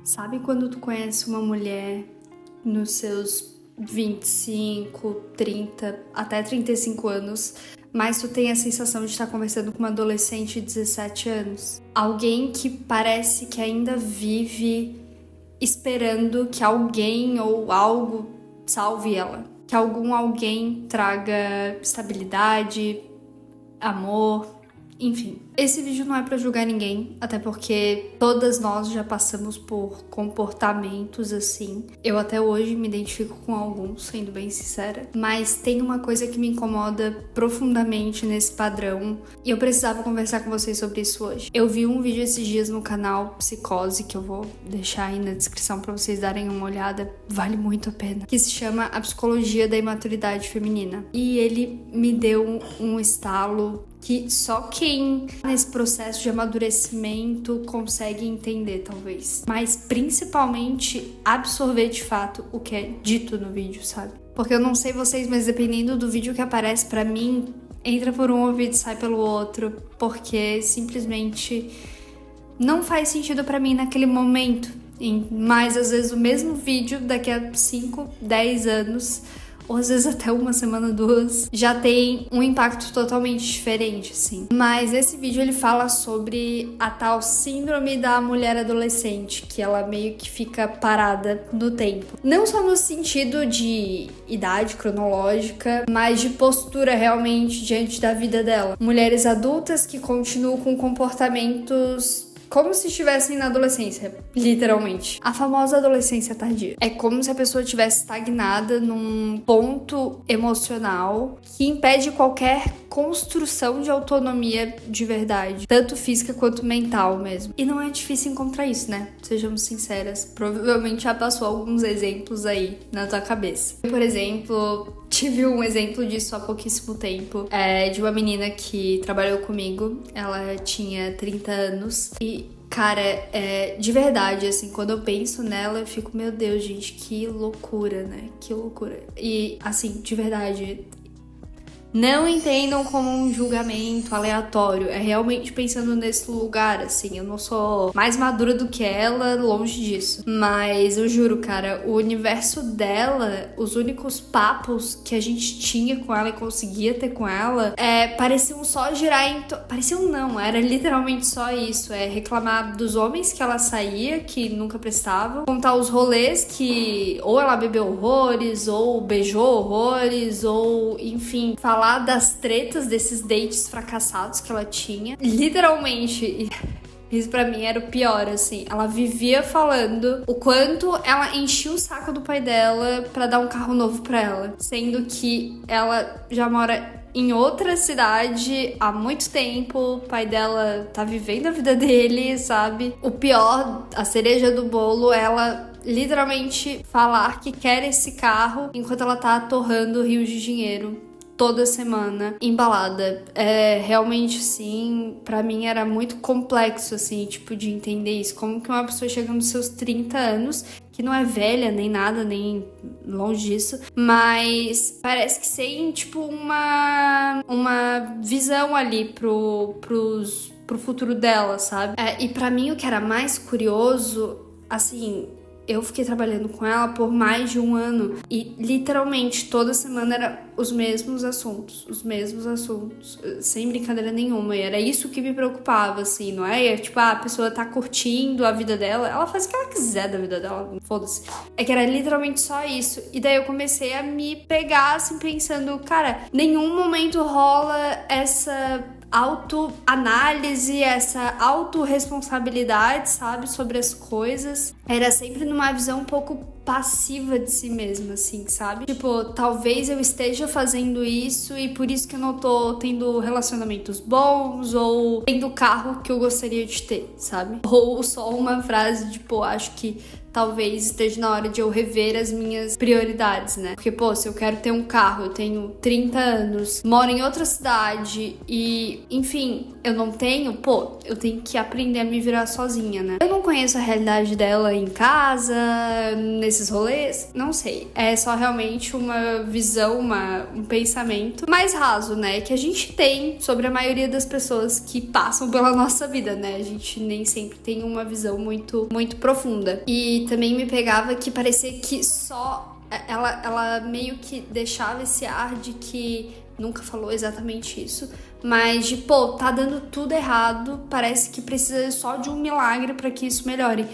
Sabe quando tu conhece uma mulher nos seus 25, 30, até 35 anos, mas tu tem a sensação de estar conversando com uma adolescente de 17 anos? Alguém que parece que ainda vive esperando que alguém ou algo salve ela. Que alguém traga estabilidade, amor, enfim. Esse vídeo não é pra julgar ninguém, até porque todas nós já passamos por comportamentos assim. Eu até hoje me identifico com alguns, sendo bem sincera. Mas tem uma coisa que me incomoda profundamente nesse padrão e eu precisava conversar com vocês sobre isso hoje. Eu vi um vídeo esses dias no canal Psicose, que eu vou deixar aí na descrição pra vocês darem uma olhada, vale muito a pena, que se chama A Psicologia da Imaturidade Feminina. E ele me deu um estalo que só quem nesse processo de amadurecimento consegue entender, talvez. Mas principalmente absorver de fato o que é dito no vídeo, sabe? Porque eu não sei vocês, mas dependendo do vídeo que aparece pra mim, entra por um ouvido e sai pelo outro, porque simplesmente não faz sentido pra mim naquele momento. Mas às vezes o mesmo vídeo daqui a 5, 10 anos, ou às vezes até uma semana, 2, já tem um impacto totalmente diferente, assim. Mas esse vídeo ele fala sobre a tal síndrome da mulher adolescente, que ela meio que fica parada no tempo. Não só no sentido de idade cronológica, mas de postura realmente diante da vida dela. Mulheres adultas que continuam com comportamentos como se estivessem na adolescência, literalmente. A famosa adolescência tardia. É como se a pessoa estivesse estagnada num ponto emocional que impede qualquer construção de autonomia de verdade, tanto física quanto mental mesmo. E não é difícil encontrar isso, né? Sejamos sinceras. Provavelmente já passou alguns exemplos aí na tua cabeça. Eu, por exemplo, tive um exemplo disso há pouquíssimo tempo, de uma menina que trabalhou comigo. Ela tinha 30 anos e, cara, de verdade, assim, quando eu penso nela, eu fico, meu Deus, gente, que loucura, né? Que loucura. E, assim, de verdade, não entendam como um julgamento aleatório. É realmente pensando nesse lugar, assim. Eu não sou mais madura do que ela, longe disso. Mas eu juro, cara, o universo dela, os únicos papos que a gente tinha com ela e conseguia ter com ela, pareciam só girar em... Pareciam não, era literalmente só isso. Reclamar dos homens que ela saía, que nunca prestavam. Contar os rolês que ou ela bebeu horrores, ou beijou horrores, ou, enfim, falar das tretas desses dates fracassados que ela tinha. Literalmente, isso pra mim era o pior, assim. Ela vivia falando o quanto ela enchia o saco do pai dela pra dar um carro novo pra ela. Sendo que ela já mora em outra cidade há muito tempo, o pai dela tá vivendo a vida dele, sabe? O pior, a cereja do bolo, ela literalmente falar que quer esse carro enquanto ela tá torrando rios de dinheiro toda semana, embalada. Realmente, sim, pra mim era muito complexo, assim, tipo, de entender isso. Como que uma pessoa chega nos seus 30 anos, que não é velha, nem nada, nem longe disso, mas parece que tem, tipo, uma visão ali pro futuro dela, sabe? E pra mim, o que era mais curioso, assim, eu fiquei trabalhando com ela por mais de um ano e literalmente toda semana era os mesmos assuntos, sem brincadeira nenhuma. E era isso que me preocupava, assim, não é? Tipo, a pessoa tá curtindo a vida dela, ela faz o que ela quiser da vida dela, foda-se. É que era literalmente só isso. E daí eu comecei a me pegar, assim, pensando, cara, nenhum momento rola essa autoanálise, essa autorresponsabilidade, sabe, sobre as coisas. Era sempre numa visão um pouco passiva de si mesma, assim, sabe? Tipo, talvez eu esteja fazendo isso e por isso que eu não tô tendo relacionamentos bons ou tendo o carro que eu gostaria de ter, sabe? Ou só uma frase, tipo, acho que talvez esteja na hora de eu rever as minhas prioridades, né? Porque, pô, se eu quero ter um carro, eu tenho 30 anos, moro em outra cidade e, enfim, eu não tenho, pô, eu tenho que aprender a me virar sozinha, né? Eu não conheço a realidade dela em casa, nesses rolês? Não sei. É só realmente uma visão, um pensamento mais raso, né? Que a gente tem sobre a maioria das pessoas que passam pela nossa vida, né? A gente nem sempre tem uma visão muito, muito profunda. E também me pegava que parecia que só ela meio que deixava esse ar de que nunca falou exatamente isso, mas de, pô, tá dando tudo errado, parece que precisa só de um milagre pra que isso melhore.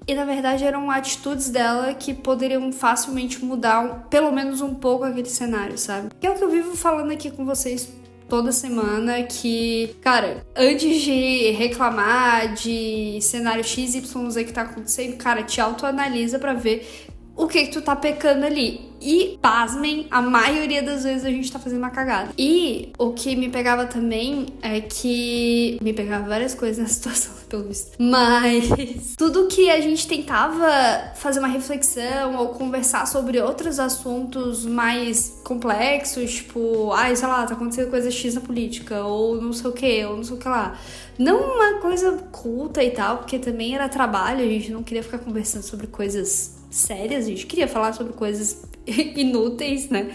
E na verdade eram atitudes dela que poderiam facilmente mudar pelo menos um pouco aquele cenário, sabe? Que é o que eu vivo falando aqui com vocês toda semana, que, cara, antes de reclamar de cenário XYZ que tá acontecendo, cara, te autoanalisa pra ver o que tu tá pecando ali. E, pasmem, a maioria das vezes a gente tá fazendo uma cagada. E o que me pegava também é que... Me pegava várias coisas nessa situação, pelo visto. Mas tudo que a gente tentava fazer uma reflexão ou conversar sobre outros assuntos mais complexos, tipo, sei lá, tá acontecendo coisa X na política, ou não sei o que, ou não sei o que lá. Não uma coisa culta e tal, porque também era trabalho, a gente não queria ficar conversando sobre coisas sérias, a gente queria falar sobre coisas inúteis, né?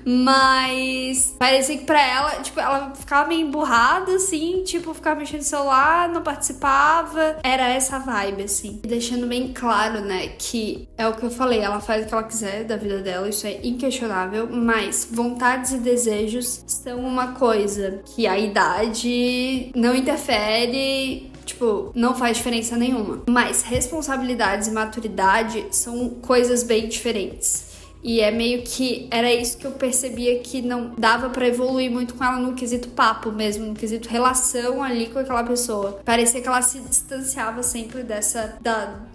Mas parecia que pra ela, tipo, ela ficava meio emburrada, assim, tipo, ficava mexendo no celular, não participava. Era essa vibe, assim. Deixando bem claro, né, que é o que eu falei, ela faz o que ela quiser da vida dela, isso é inquestionável, mas vontades e desejos são uma coisa que a idade não interfere. Tipo, não faz diferença nenhuma. Mas responsabilidades e maturidade são coisas bem diferentes. E é meio que... Era isso que eu percebia que não dava pra evoluir muito com ela no quesito papo mesmo, no quesito relação ali com aquela pessoa. Parecia que ela se distanciava sempre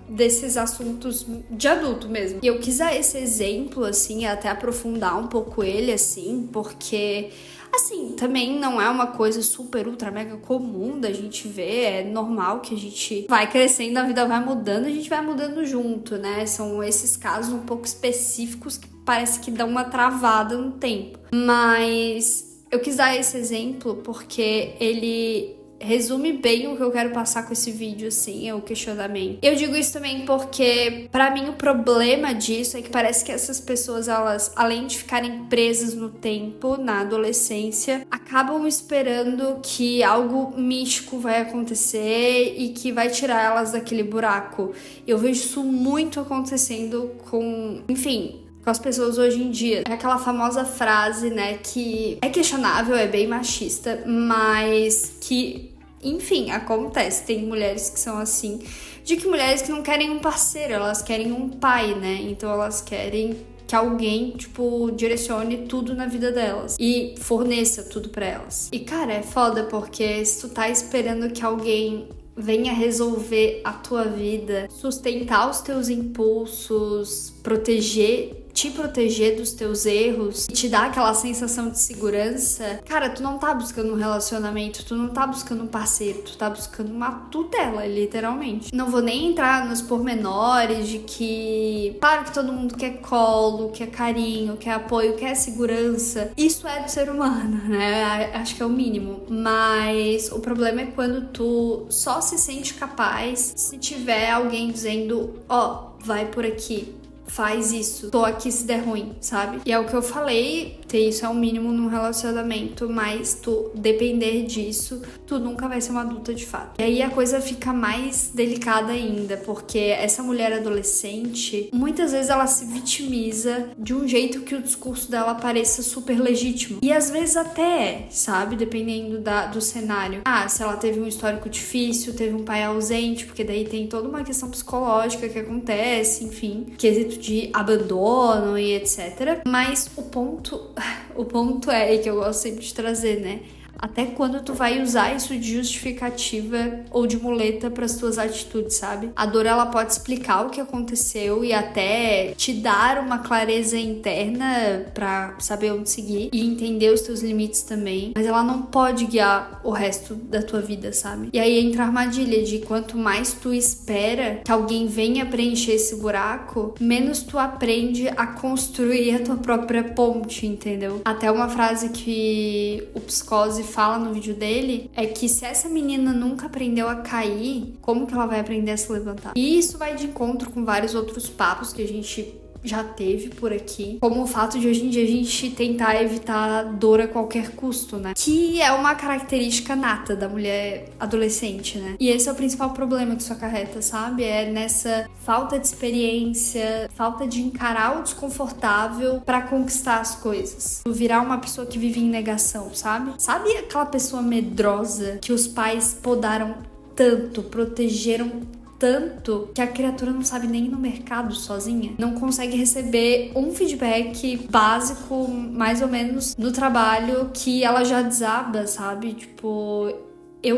desses assuntos de adulto mesmo. E eu quis dar esse exemplo, assim, até aprofundar um pouco ele, assim, porque... Assim, também não é uma coisa super, ultra, mega comum da gente ver. É normal que a gente vai crescendo, a vida vai mudando, a gente vai mudando junto, né? São esses casos um pouco específicos que parece que dão uma travada no tempo. Mas eu quis dar esse exemplo porque ele resume bem o que eu quero passar com esse vídeo, assim, é o questionamento. Eu digo isso também porque, pra mim, o problema disso é que parece que essas pessoas, elas, além de ficarem presas no tempo, na adolescência, acabam esperando que algo místico vai acontecer e que vai tirar elas daquele buraco. Eu vejo isso muito acontecendo com, enfim, com as pessoas hoje em dia. É aquela famosa frase, né, que é questionável, é bem machista, mas que, enfim, acontece. Tem mulheres que são assim, de que mulheres que não querem um parceiro, elas querem um pai, né? Então elas querem que alguém, tipo, direcione tudo na vida delas e forneça tudo pra elas. E, cara, é foda porque se tu tá esperando que alguém venha resolver a tua vida, sustentar os teus impulsos, te proteger dos teus erros e te dar aquela sensação de segurança, cara, tu não tá buscando um relacionamento, tu não tá buscando um parceiro, tu tá buscando uma tutela, literalmente. Não vou nem entrar nos pormenores de que, claro que todo mundo quer colo, quer carinho, quer apoio, quer segurança. Isso é do ser humano, né? Acho que é o mínimo. Mas o problema é quando tu só se sente capaz se tiver alguém dizendo, vai por aqui, faz isso, tô aqui se der ruim, sabe? E é o que eu falei, ter isso é o mínimo num relacionamento, mas tu depender disso, tu nunca vai ser uma adulta de fato. E aí a coisa fica mais delicada ainda, porque essa mulher adolescente, muitas vezes ela se vitimiza de um jeito que o discurso dela pareça super legítimo. E às vezes até sabe? Dependendo do cenário. Se ela teve um histórico difícil, teve um pai ausente, porque daí tem toda uma questão psicológica que acontece, enfim, quesito de abandono e etc. Mas o ponto é que eu gosto sempre de trazer, né? Até quando tu vai usar isso de justificativa ou de muleta para as tuas atitudes, sabe? A dor, ela pode explicar o que aconteceu e até te dar uma clareza interna para saber onde seguir e entender os teus limites também, mas ela não pode guiar o resto da tua vida, sabe? E aí entra a armadilha de quanto mais tu espera que alguém venha preencher esse buraco, menos tu aprende a construir a tua própria ponte, entendeu? Até uma frase que o Psicose fala no vídeo dele é que se essa menina nunca aprendeu a cair, como que ela vai aprender a se levantar? E isso vai de encontro com vários outros papos que a gente já teve por aqui, como o fato de hoje em dia a gente tentar evitar dor a qualquer custo, né? Que é uma característica nata da mulher adolescente, né? E esse é o principal problema que isso acarreta, sabe? É nessa falta de experiência, falta de encarar o desconfortável pra conquistar as coisas. Virar uma pessoa que vive em negação, sabe? Sabe aquela pessoa medrosa que os pais podaram tanto, protegeram tanto que a criatura não sabe nem ir no mercado sozinha, não consegue receber um feedback básico, mais ou menos, no trabalho, que ela já desaba, sabe? Tipo,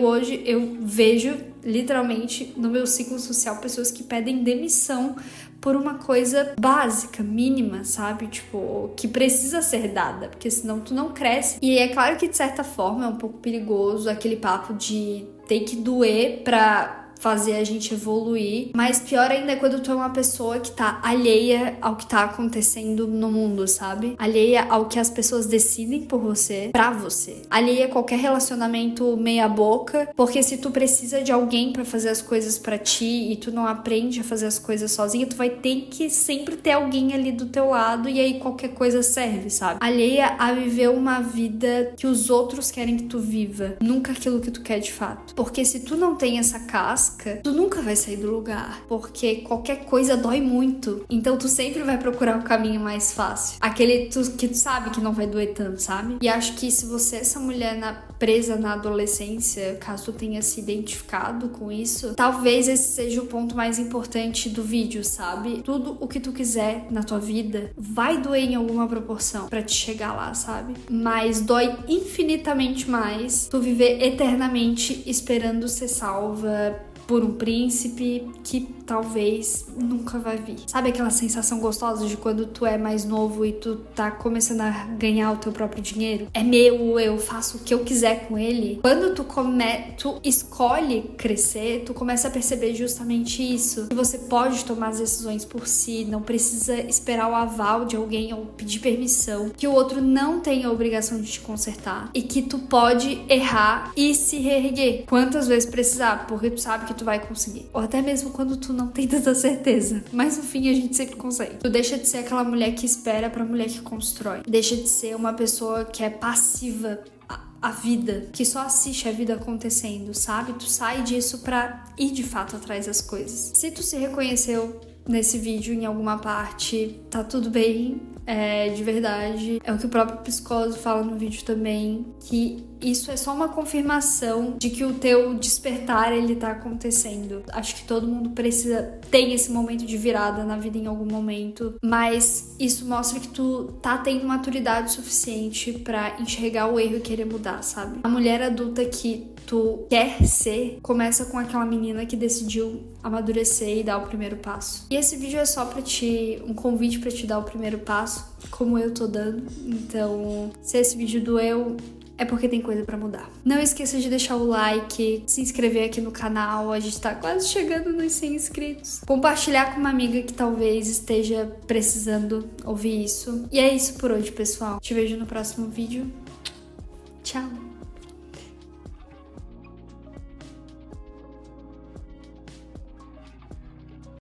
hoje eu vejo literalmente no meu ciclo social pessoas que pedem demissão por uma coisa básica, mínima, sabe? Tipo, que precisa ser dada, porque senão tu não cresce. E é claro que de certa forma é um pouco perigoso aquele papo de ter que doer pra fazer a gente evoluir, mas pior ainda é quando tu é uma pessoa que tá alheia ao que tá acontecendo no mundo, sabe? Alheia ao que as pessoas decidem por você, pra você. Alheia a qualquer relacionamento meia boca, porque se tu precisa de alguém pra fazer as coisas pra ti e tu não aprende a fazer as coisas sozinha, tu vai ter que sempre ter alguém ali do teu lado e aí qualquer coisa serve, sabe? Alheia a viver uma vida que os outros querem que tu viva, nunca aquilo que tu quer de fato. Porque se tu não tem essa casca, tu nunca vai sair do lugar, porque qualquer coisa dói muito, então tu sempre vai procurar o caminho mais fácil, aquele que tu sabe que não vai doer tanto, sabe? E acho que se você é essa mulher presa na adolescência, caso tu tenha se identificado com isso, talvez esse seja o ponto mais importante do vídeo, sabe? Tudo o que tu quiser na tua vida vai doer em alguma proporção pra te chegar lá, sabe? Mas dói infinitamente mais tu viver eternamente esperando ser salva por um príncipe que talvez nunca vai vir. Sabe aquela sensação gostosa de quando tu é mais novo e tu tá começando a ganhar o teu próprio dinheiro? É meu, eu faço o que eu quiser com ele. Quando tu escolhe crescer, tu começa a perceber justamente isso. Que você pode tomar as decisões por si, não precisa esperar o aval de alguém ou pedir permissão. Que o outro não tem a obrigação de te consertar. E que tu pode errar e se reerguer quantas vezes precisar, porque tu sabe que tu vai conseguir. Ou até mesmo quando tu não tem tanta certeza. Mas no fim a gente sempre consegue. Tu deixa de ser aquela mulher que espera pra mulher que constrói. Deixa de ser uma pessoa que é passiva a vida, que só assiste a vida acontecendo, sabe? Tu sai disso pra ir de fato atrás das coisas. Se tu se reconheceu nesse vídeo em alguma parte, tá tudo bem, de verdade. É o que o próprio psicólogo fala no vídeo também, que isso é só uma confirmação de que o teu despertar, ele tá acontecendo. Acho que todo mundo tem esse momento de virada na vida em algum momento, mas isso mostra que tu tá tendo maturidade suficiente pra enxergar o erro e querer mudar, sabe? A mulher adulta que tu quer ser começa com aquela menina que decidiu amadurecer e dar o primeiro passo. E esse vídeo é só um convite pra te dar o primeiro passo, como eu tô dando. Então, se esse vídeo doeu, é porque tem coisa pra mudar. Não esqueça de deixar o like, se inscrever aqui no canal, a gente tá quase chegando nos 100 inscritos. Compartilhar com uma amiga que talvez esteja precisando ouvir isso. E é isso por hoje, pessoal. Te vejo no próximo vídeo. Tchau!